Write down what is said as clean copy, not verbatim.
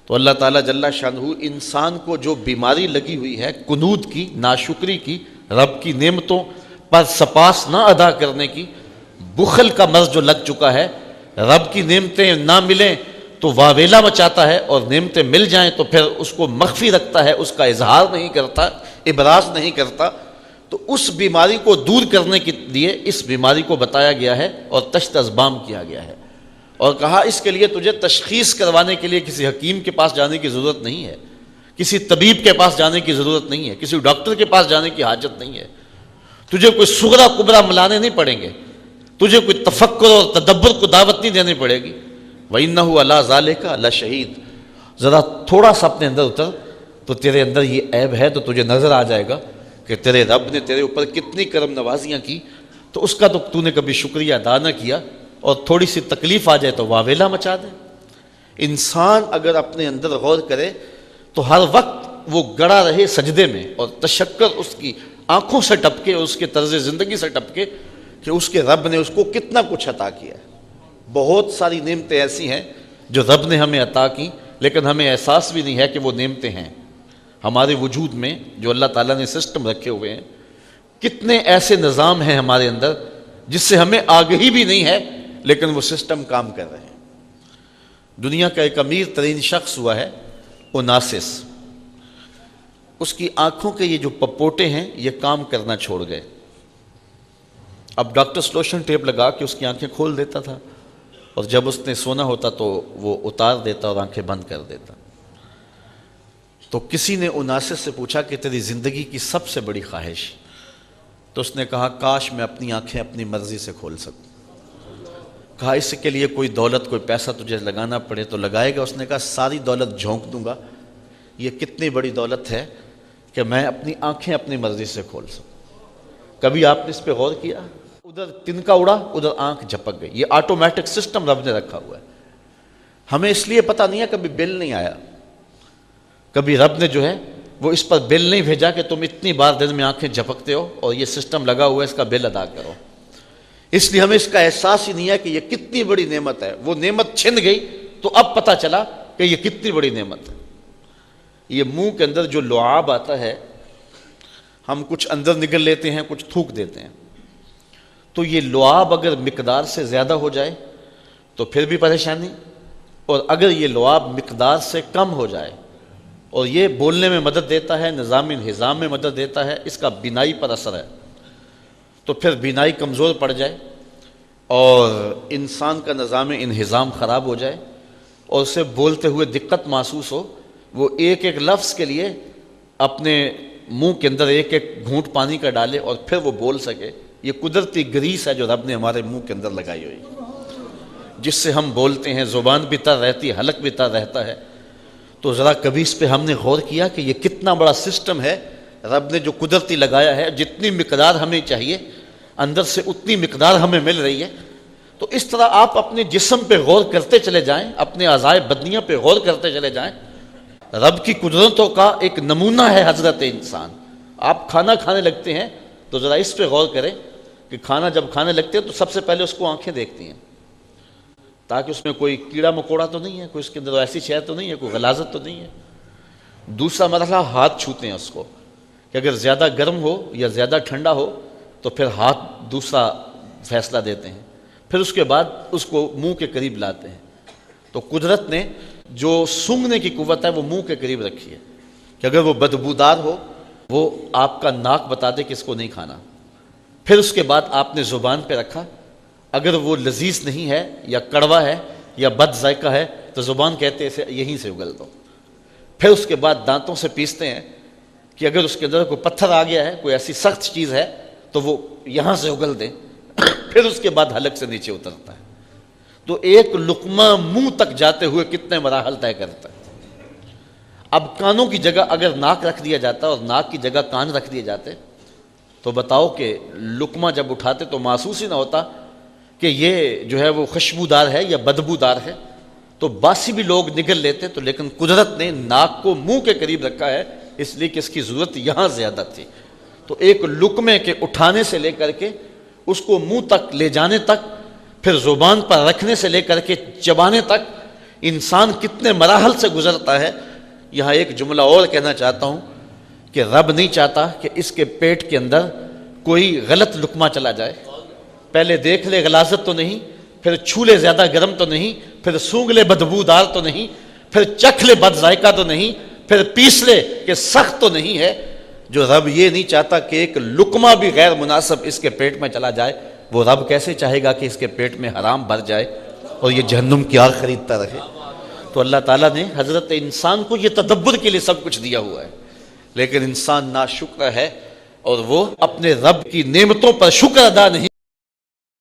تو اللہ تعالیٰ جل شانہ انسان کو جو بیماری لگی ہوئی ہے قنوط کی، ناشکری کی، رب کی نعمتوں پر سپاس نہ ادا کرنے کی، بخل کا مرض جو لگ چکا ہے، رب کی نعمتیں نہ ملیں تو واویلا مچاتا ہے، اور نعمتیں مل جائیں تو پھر اس کو مخفی رکھتا ہے، اس کا اظہار نہیں کرتا، ابراز نہیں کرتا. تو اس بیماری کو دور کرنے کے لیے اس بیماری کو بتایا گیا ہے اور تشت ازبام کیا گیا ہے، اور کہا اس کے لیے تجھے تشخیص کروانے کے لیے کسی حکیم کے پاس جانے کی ضرورت نہیں ہے، کسی طبیب کے پاس جانے کی ضرورت نہیں ہے، کسی ڈاکٹر کے پاس جانے کی حاجت نہیں ہے، تجھے کوئی صغرا کبرا ملانے نہیں پڑیں گے، تجھے کوئی تفکر اور تدبر کو دعوت نہیں دینی پڑے گی. وَإِنَّهُ عَلَىٰ ذَلِكَ لَشَهِيدٌ. ذرا تھوڑا سا اپنے اندر اتر تو تیرے اندر یہ عیب ہے تو تجھے نظر آ جائے گا کہ تیرے رب نے تیرے اوپر کتنی کرم نوازیاں کی، تو اس کا تو نے کبھی شکریہ ادا نہ کیا، اور تھوڑی سی تکلیف آ جائے تو واویلا مچا دے. انسان اگر اپنے اندر غور کرے تو ہر وقت وہ گڑا رہے سجدے میں، اور تشکر اس کی آنکھوں سے ٹپکے، اس کے طرز زندگی سے ٹپکے کہ اس کے رب نے اس کو کتنا کچھ عطا کیا ہے. بہت ساری نعمتیں ایسی ہیں جو رب نے ہمیں عطا کی، لیکن ہمیں احساس بھی نہیں ہے کہ وہ نعمتیں ہیں ہمارے وجود میں جو اللہ تعالیٰ نے سسٹم رکھے ہوئے ہیں. کتنے ایسے نظام ہیں ہمارے اندر جس سے ہمیں آگہی بھی نہیں ہے، لیکن وہ سسٹم کام کر رہے ہیں. دنیا کا ایک امیر ترین شخص ہوا ہے اوناسس. اس کی آنکھوں کے یہ جو پپوٹے ہیں یہ کام کرنا چھوڑ گئے. اب ڈاکٹر سلوشن ٹیپ لگا کے اس کی آنکھیں کھول دیتا تھا، اور جب اس نے سونا ہوتا تو وہ اتار دیتا اور آنکھیں بند کر دیتا. تو کسی نے اوناسس سے پوچھا کہ تیری زندگی کی سب سے بڑی خواہش؟ تو اس نے کہا کاش میں اپنی آنکھیں اپنی مرضی سے کھول سکوں. کہا اس کے لیے کوئی دولت کوئی پیسہ تجھے لگانا پڑے تو لگائے گا؟ اس نے کہا ساری دولت جھونک دوں گا. یہ کتنی بڑی دولت ہے کہ میں اپنی آنکھیں اپنی مرضی سے کھول سکوں. کبھی آپ نے اس پہ غور کیا؟ ادھر تنکا اڑا ادھر آنکھ جھپک گئی. یہ آٹومیٹک سسٹم رب نے رکھا ہوا ہے. ہمیں اس لیے پتہ نہیں ہے، کبھی بل نہیں آیا، کبھی رب نے جو ہے وہ اس پر بل نہیں بھیجا کہ تم اتنی بار دن میں آنکھیں جھپکتے ہو اور یہ سسٹم لگا ہوا ہے، اس کا بل ادا کرو. اس لیے ہمیں اس کا احساس ہی نہیں ہے کہ یہ کتنی بڑی نعمت ہے. وہ نعمت چھن گئی تو اب پتہ چلا کہ یہ کتنی بڑی نعمت ہے. یہ منہ کے اندر جو لعاب آتا ہے، ہم کچھ اندر نگل لیتے ہیں، کچھ تھوک دیتے ہیں. تو یہ لعاب اگر مقدار سے زیادہ ہو جائے تو پھر بھی پریشانی، اور اگر یہ لعاب مقدار سے کم ہو جائے اور یہ بولنے میں مدد دیتا ہے، نظام انہضام میں مدد دیتا ہے، اس کا بینائی پر اثر ہے، تو پھر بینائی کمزور پڑ جائے اور انسان کا نظام انہضام خراب ہو جائے اور اسے بولتے ہوئے دقت محسوس ہو، وہ ایک ایک لفظ کے لیے اپنے منہ کے اندر ایک ایک گھونٹ پانی کا ڈالے اور پھر وہ بول سکے. یہ قدرتی گریس ہے جو رب نے ہمارے منہ کے اندر لگائی ہوئی، جس سے ہم بولتے ہیں، زبان بھی تر رہتی ہے، حلق بھی تر رہتا ہے. تو ذرا کبھی اس پہ ہم نے غور کیا کہ یہ کتنا بڑا سسٹم ہے رب نے جو قدرتی لگایا ہے. جتنی مقدار ہمیں چاہیے اندر سے اتنی مقدار ہمیں مل رہی ہے. تو اس طرح آپ اپنے جسم پہ غور کرتے چلے جائیں، اپنے اعضائے بدنیہ پہ غور کرتے چلے جائیں. رب کی قدرتوں کا ایک نمونہ ہے حضرت انسان. آپ کھانا کھانے لگتے ہیں تو ذرا اس پہ غور کریں کہ کھانا جب کھانے لگتے ہیں تو سب سے پہلے اس کو آنکھیں دیکھتی ہیں تاکہ اس میں کوئی کیڑا مکوڑا تو نہیں ہے، کوئی اس کے اندر ایسی شے تو نہیں ہے، کوئی غلاظت تو نہیں ہے. دوسرا مرحلہ ہاتھ چھوتے ہیں اس کو کہ اگر زیادہ گرم ہو یا زیادہ ٹھنڈا ہو تو پھر ہاتھ دوسرا فیصلہ دیتے ہیں. پھر اس کے بعد اس کو منہ کے قریب لاتے ہیں. تو قدرت نے جو سونگھنے کی قوت ہے وہ منہ کے قریب رکھی ہے کہ اگر وہ بدبودار ہو وہ آپ کا ناک بتا دے کہ اس کو نہیں کھانا. پھر اس کے بعد آپ نے زبان پہ رکھا، اگر وہ لذیذ نہیں ہے یا کڑوا ہے یا بد ذائقہ ہے تو زبان کہتے ہیں یہیں سے اگل دو. پھر اس کے بعد دانتوں سے پیستے ہیں کہ اگر اس کے اندر کوئی پتھر آ گیا ہے، کوئی ایسی سخت چیز ہے تو وہ یہاں سے اگل دیں. پھر اس کے بعد حلق سے نیچے اترتا ہے. تو ایک لقمہ منہ تک جاتے ہوئے کتنے مراحل طے کرتا ہے. اب کانوں کی جگہ اگر ناک رکھ دیا جاتا اور ناک کی جگہ کان رکھ دیے جاتے تو بتاؤ کہ لقمہ جب اٹھاتے تو محسوس ہی نہ ہوتا کہ یہ جو ہے وہ خوشبودار ہے یا بدبودار ہے. تو باسی بھی لوگ نگل لیتے. تو لیکن قدرت نے ناک کو منہ کے قریب رکھا ہے اس لیے کہ اس کی ضرورت یہاں زیادہ تھی. تو ایک لقمے کے اٹھانے سے لے کر کے اس کو منہ تک لے جانے تک، پھر زبان پر رکھنے سے لے کر کے چبانے تک، انسان کتنے مراحل سے گزرتا ہے. یہاں ایک جملہ اور کہنا چاہتا ہوں کہ رب نہیں چاہتا کہ اس کے پیٹ کے اندر کوئی غلط لقمہ چلا جائے. پہلے دیکھ لے غلاظت تو نہیں، پھر چھو لے زیادہ گرم تو نہیں، پھر سونگ لے بدبودار تو نہیں، پھر چکھ لے بد ذائقہ تو نہیں، پھر پیس لے کہ سخت تو نہیں ہے. جو رب یہ نہیں چاہتا کہ ایک لقمہ بھی غیر مناسب اس کے پیٹ میں چلا جائے، وہ رب کیسے چاہے گا کہ اس کے پیٹ میں حرام بھر جائے اور یہ جہنم کی آگ خریدتا رہے. تو اللہ تعالیٰ نے حضرت انسان کو یہ تدبر کے لیے سب کچھ دیا ہوا ہے، لیکن انسان ناشکر ہے اور وہ اپنے رب کی نعمتوں پر شکر ادا نہیں